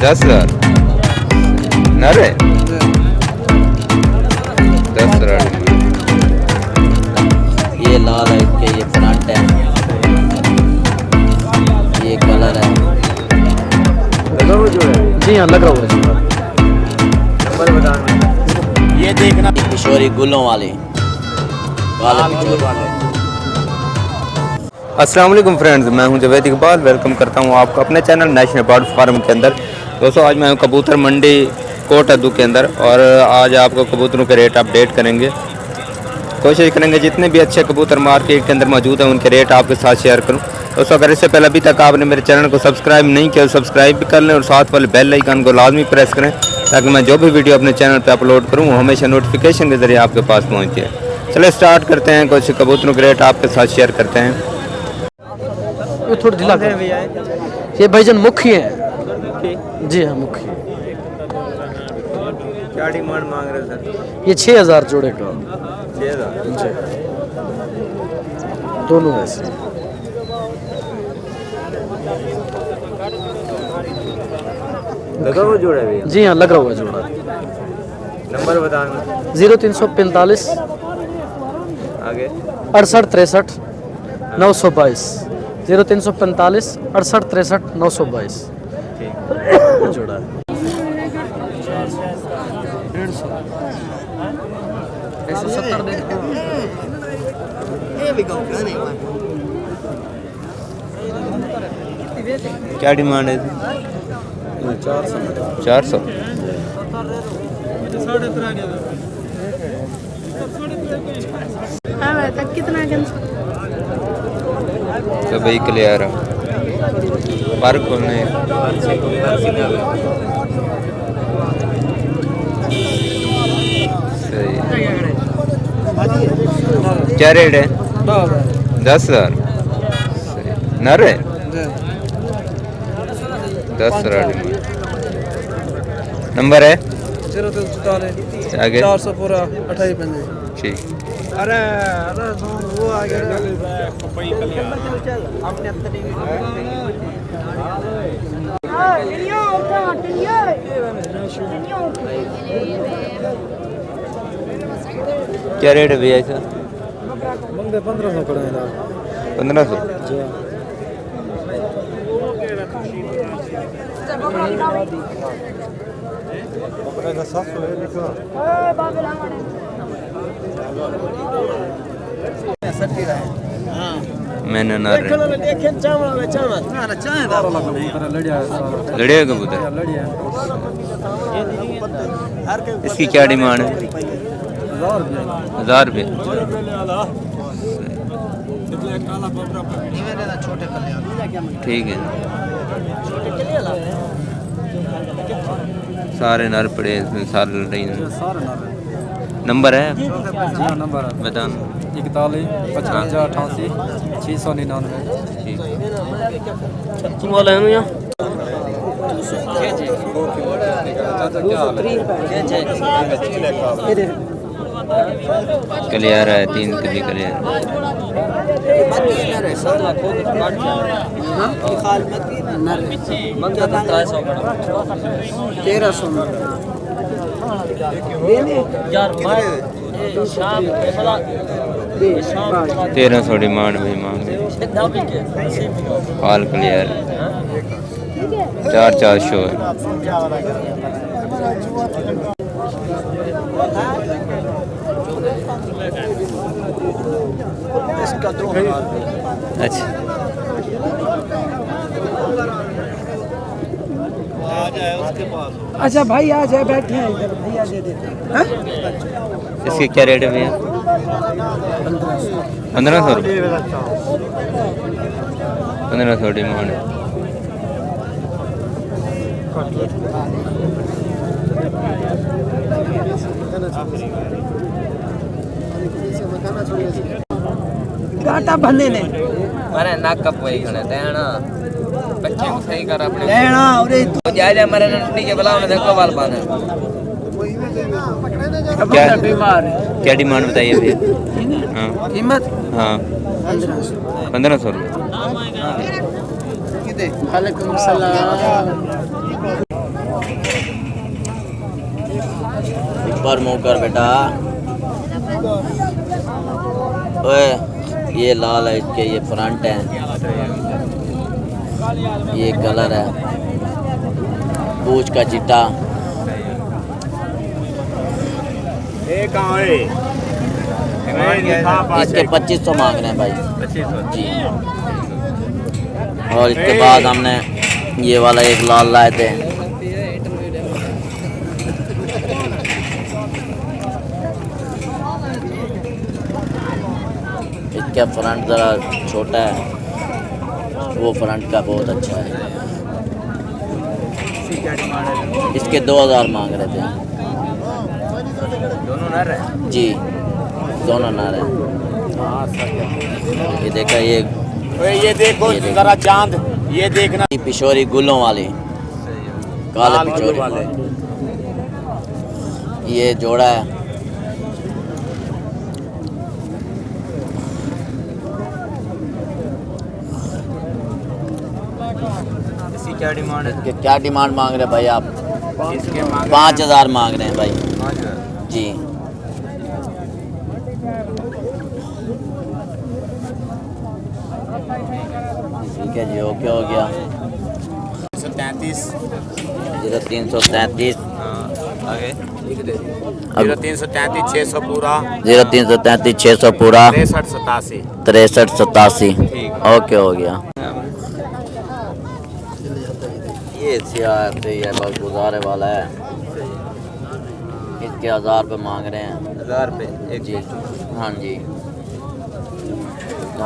10,000 नरे 10,000। ये लाल है इसके, ये फ्रंट है, ये कलर है। जी हाँ लगा हुआ है। नंबर बताना। ये देखना किशोरी गुलों वाले अस्सलाम वालेकुम फ्रेंड्स, मैं हूं जवेद इकबाल। वेलकम करता हूं आपको अपने चैनल नेशनल बर्ड फार्म के अंदर। दोस्तों आज मैं हूं कबूतर मंडी कोट अद्दू के अंदर और आज आपको कबूतरों के रेट अपडेट करेंगे। कोशिश करेंगे जितने भी अच्छे कबूतर मार्केट के अंदर मौजूद हैं उनके रेट आपके साथ शेयर करूं। दोस्तों अगर इससे पहले अभी तक आपने मेरे चैनल को सब्सक्राइब नहीं किया तो सब्सक्राइब भी कर लें और साथ वाले बेल आइकन को लाजमी प्रेस करें ताकि मैं जो भी वीडियो अपने चैनल पर अपलोड करूँ वो हमेशा नोटिफिकेशन के ज़रिए आपके पास पहुँचे। चलिए स्टार्ट करते हैं, कुछ कबूतरों के रेट आपके साथ शेयर करते हैं। ये थोड़ी ढीला कर। ये भाईजान मुखी है। जी हाँ मुखी। क्या डिमांड मांग रहे सर? ये 6,000 जोड़े का। 6,000 जी दोनों ऐसे। लगा हुआ जोड़ा है? जी हाँ लगा हुआ जोड़ा। नंबर बताना। 0345 आगे 68 63 922। 0345 68 63 922 जोड़ा है। 170 दे। क्या डिमांड है? 400। कितना तो भाई क्लियर है पार्क खोलने। सही क्या रेट है? 10,000 नर है। 10,000 नंबर है 0344 आगे 400 पूरा 28 ठीक। अरे वो आ गया। क्या रेट है भैया इसका? 1500 करें। 1500। मैंने ना लड़िया कबूतर। इसकी क्या डिमांड है? 1,000 रुपये। ठीक है सारे नर पड़े इसमें सारे लड़ाई। नंबर है बताना। 41 55 88 699। ठीक क्लियर है 3 कभी क्लियर। तेरह 1300 डिमांड भी मांग रहे। हाल क्लियर 4 शो है। अच्छा अच्छा भाई आ जाए बैठे हैं इधर भैया दे देते। इसकी क्या रेट है भैया? 1500 रुपये। 1500 डिमांड। काटा बंदे ने मारे नाक कप वही खड़े देना बच्चे को सही कर अपने लेना और जा जा मारे नन्नी के बुलाओ ने देखो बाल बांधे। क्या डिमांड बताइए भैया? हाँ कीमत हाँ 1500 रुपये। वालेकुम सलाम। ऊपर मुंह कर बेटा। ओए ये लाल है इसके, ये फ्रंट है, ये कलर है, पूंछ का चिट्टा। इसके 2500 मांग रहे हैं भाई। 2500 जी। और इसके बाद हमने ये वाला एक लाल लाए थे। इसका फ्रंट ज़रा छोटा है, वो फ्रंट का बहुत अच्छा है। इसके 2000 मांग रहे थे। दोनों नर है जी, दोनों नर है। ये देखा, ये देखो जरा चांद, ये देखना। पिशोरी गुलों वाली, काले पिशोरी वाले। ये जोड़ा है। इसकी क्या डिमांड है? इसके क्या डिमांड मांग रहे हैं भाई आप? इसके 5000 मांग रहे हैं भाई। 5000 जी। ठीक है जी, ओके हो गया। 333 0333 आगे 0333 600 पूरा 0333 600 पूरा 63 87। 63 87। ठीक। ओके हो गया। ये सियार से है, बहुत गुजारे वाला है। इसके 1000 रुपये मांग रहे हैं। 1000 रुपये एक जी, हाँ जी।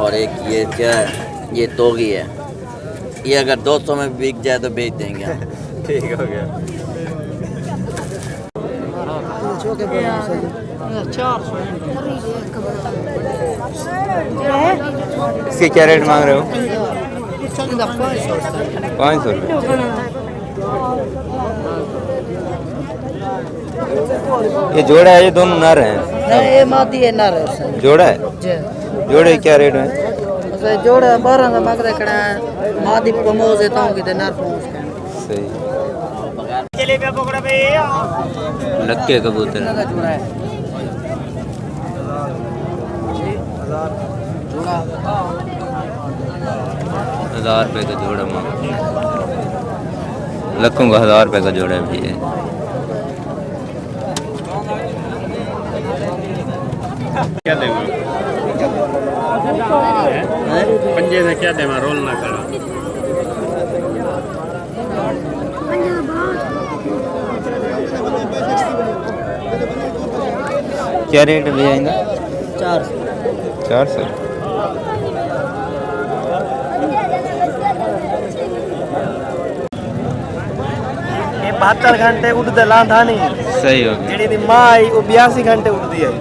और एक ये क्या है, ये तोगी है। ये अगर 200 में बिक जाए तो बेच देंगे। ठीक हो गया। इसके क्या रेट मांग रहे हो? 500 रुपये। ये जोड़ा है, ये दोनों नर हैं? ये मादी है नर है। जोड़ा है? जोड़े क्या रेट है? जोड़ा 12 का मांग रहे कड़ा, मादी प्रमोज देता हूँ कि नर प्रमोज का। सही। लक्के कबूतर जोड़ा है। 1000 रुपये का जोड़ा मांग। लक्कों का 1000 रुपये का जोड़ा भी है। क्या देंगे? पंजे से क्या देंगे? रोल ना करा। क्या रेट है भैया इनका? 400। 400। ये 72 घंटे उड़ते लांधा नहीं। सही हो गया। जेडी माँ आई वो 82 घंटे उड़ती है।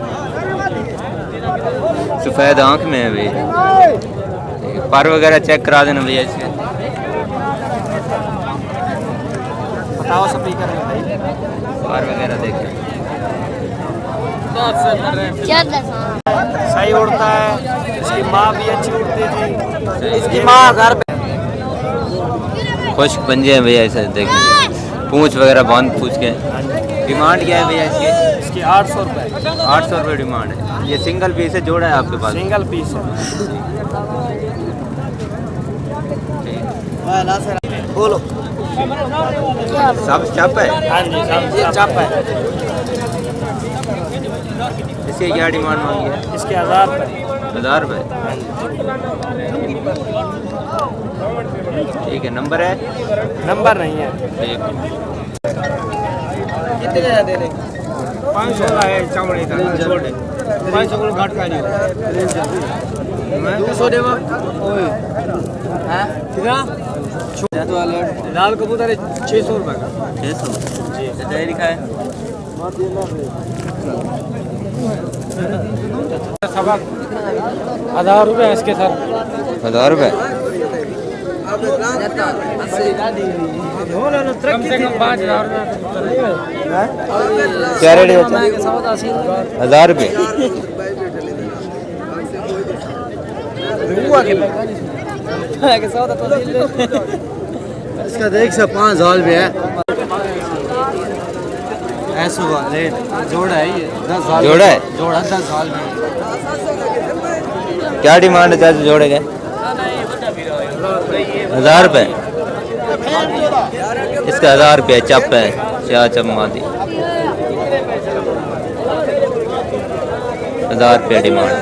सफ़ेद आँख में है भैया। पर वगैरह चेक करा देना भैया इसके। बताओ स्पीकर में भाई। पर वगैरह देखें। सही उड़ता है। इसकी माँ भी अच्छी उड़ती थी। इसकी माँ घर पे खुश्क पंजे हैं भैया, ऐसे देखें। पूंछ वगैरह बांध पूछ के। डिमांड क्या है भैया इसकी? इसकी 800 रुपये। 800 रुपये डिमांड है। ये सिंगल पीस है, जोड़ा है आपके पास? सिंगल पीस है। बोलो। सब चप है? हाँ जी, सब ये चप है। इसकी क्या डिमांड मांगी है? इसके 1000 रुपये। 1000 रुपये? ठीक है। नंबर है? नंबर नहीं है। ठीक। कितने का दे देंगे? 500 का है चावड़ी का। छोड़ दे। 500 को घाट का नहीं। 200 देवा। ओए। हैं? कितना? लाल कबूतर 600 रुपये का। 600 जी। सजाई लिखा है? सबक 1000 रुपये इसके सर। 1000 रुपये? कम से कम 5000 क्या रेट है? 1000 रुपये? इसका देख से 5000 भी है। ऐसा हुआ रेट जोड़ा है ये 10 साल जोड़ा है? जोड़ा 10 साल में क्या डिमांड है चाचा जोड़े के? 1000 रुपये। इसका 1000 रुपये चप है, क्या चप मादी 1000 रुपये डिमांड।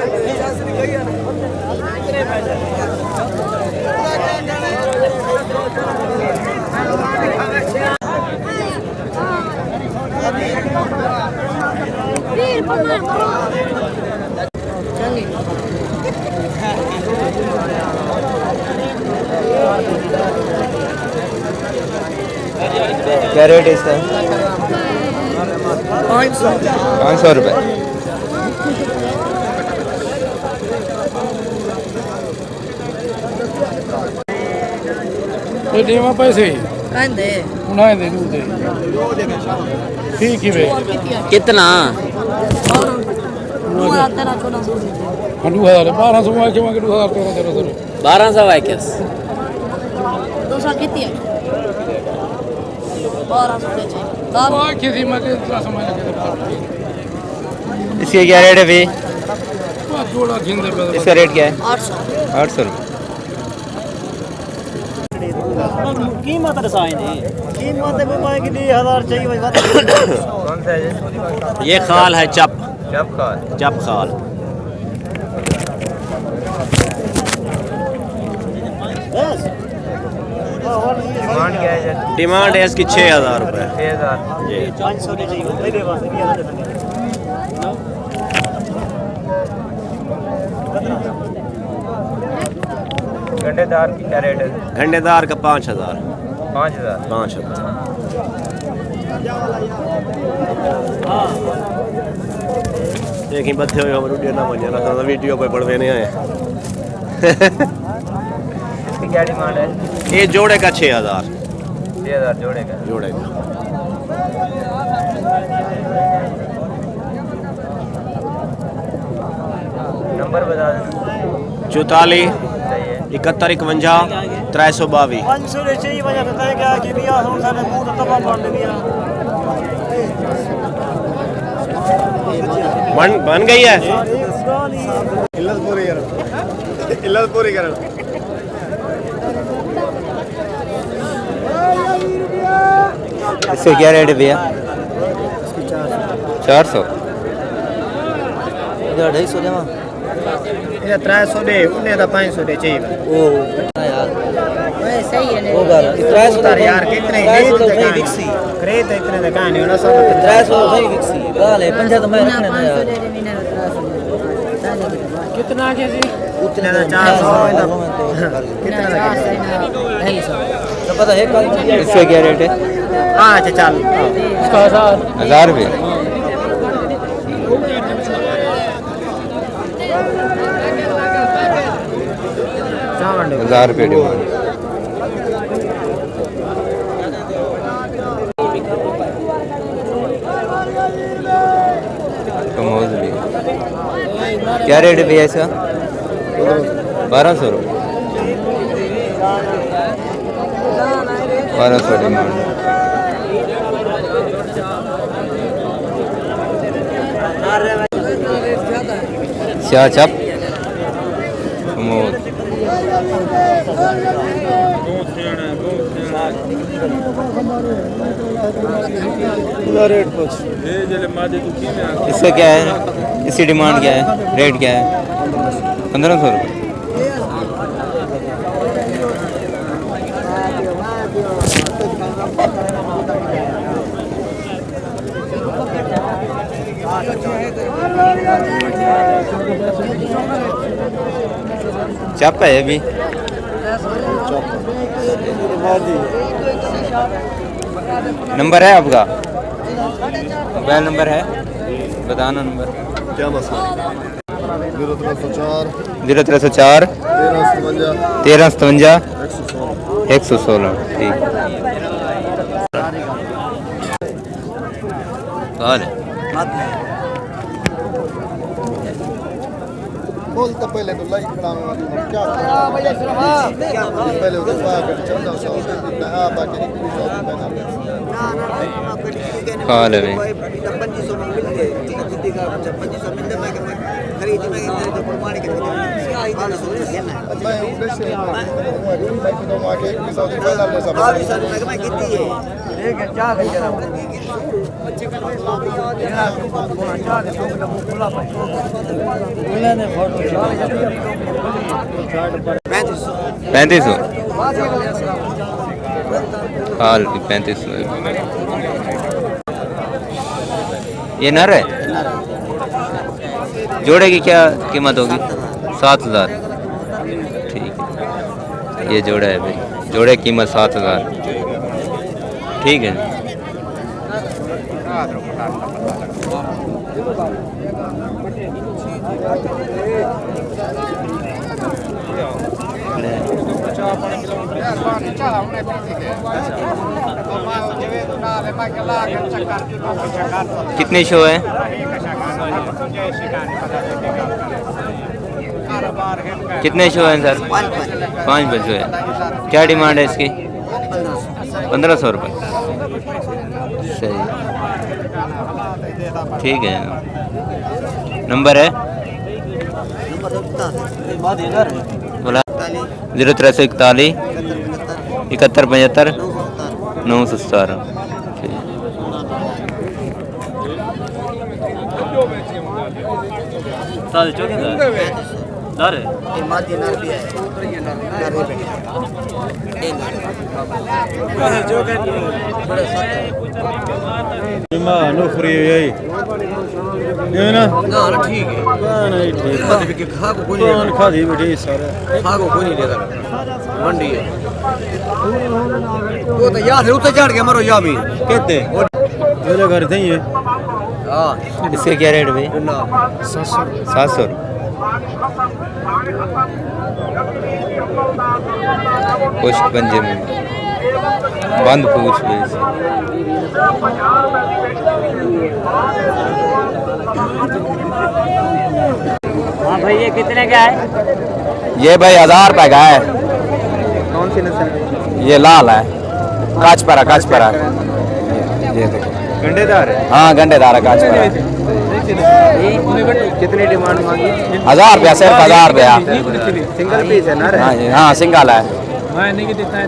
क्या रेट है इसका? 500 रुपये। देवा पैसे उन्हें दे दूँ दे ठीक ही वे कितना 2000 1200 में के मांगे 2000 1300 1200 है किस 200 कितनी है 1200 किसी में के इतना समय लगे इसके क्या रेट है भाई? जोड़ा खिंदे पे इसका रेट क्या है? 800 800 रुपये। कीमत रसाई नहीं कीमत है मैं कि 1000 चाहिए भाई बात कौन सा है? ये खाल है चप चप का चप खाल डिमांड क्या है? डिमांड है इसकी 6000 रुपये 6000। 500 दे चाहिए भाई दे बस घंटेदार की क्या रेट है? घंटेदार का 5000 5000। 5000 देखी बच्चे हुए हम वीडियो ना बन जाना तो वीडियो पे पड़वे नहीं आए इसकी क्या डिमांड है? ये जोड़े का 6000 6000 जोड़े का। जोड़े का नंबर बता दें। 44 सही है। 71 51 322 500 दे चाहिए वजह तो है क्या कि दिया हम सारे मुंह तो तबाह कर दिया बन गई है इसका क्या रेट है भैया? 400। 250 देवा ये 300 दे उन्हें तो 500 दे चाहिए ओ यार सही है वो कर 300 यार कितने नहीं विक्सी खरीद इतने का नहीं होना सब 300 भाई विक्सी गाल है 50 तो मैं रखने ना यार कितना के जी उतने का 400 कितना का तो पता है कल इसका क्या रेट है? हां अच्छा चल इसका 1000 रुपये। 1000 रुपये डिमांड। कमोज भी क्या रेट है भैया इसका? 1200 रुपये। 1200 डिमांड। क्या चप कमोज इसका क्या है? इसकी डिमांड क्या है? रेट क्या है? 1500 रुपये। चप है अभी नंबर है आपका? मोबाइल नंबर है बताना नंबर। क्या मसला 0304 0304 1357 116 ठीक। बोल तो पहले तो लाई खड़ा में क्या पहले उधर पाकर चलना सो आ बाकी नहीं सो खा ले भाई। 2500 में मिल गए जितने का 2500 मिल मैं खरीद में तो प्रमाणित कर मैं वैसे मैं तो आके एक सौ रुपए डाल ले सब मैं कितनी है एक चार जरा बच्चे का खुला पाए ने फोटो 3500 हाल की 3500 ये नर है। जोड़े की क्या कीमत होगी? 7000। ठीक है, ये जोड़ा है भाई, जोड़े की कीमत 7000। ठीक है। कितने शो है? कितने शो हैं सर? 5 बजे है। क्या डिमांड है इसकी? 1500 रुपये। सही, ठीक है। नंबर है बोला 0341 71 75 917। नौकरी यही ये ना ना ठीक है नहीं ठीक के खा को कोई कौन खादी बैठी सारे खा को कोई नहीं लेता मंडी है वो तो याद है उते चढ़ के मरो या भी कहते मेरे घर से ही है। हां इसके क्या रेट भाई? 700। पुष्ट पंजे में बंद पूछ भाई। हां भाई ये कितने का है? ये भाई 1000 रुपए का है। कौन सी नस्ल? ये लाल है, काचपरा काचपरा। ये देखो गंडेदार है। हाँ गंडेदार है, काचपरा। कितनी डिमांड मांगी? 1000 रुपया, सिर्फ 1000 रुपया। सिंगल पीस है ना? हाँ सिंगल है। मैं नहीं देता है,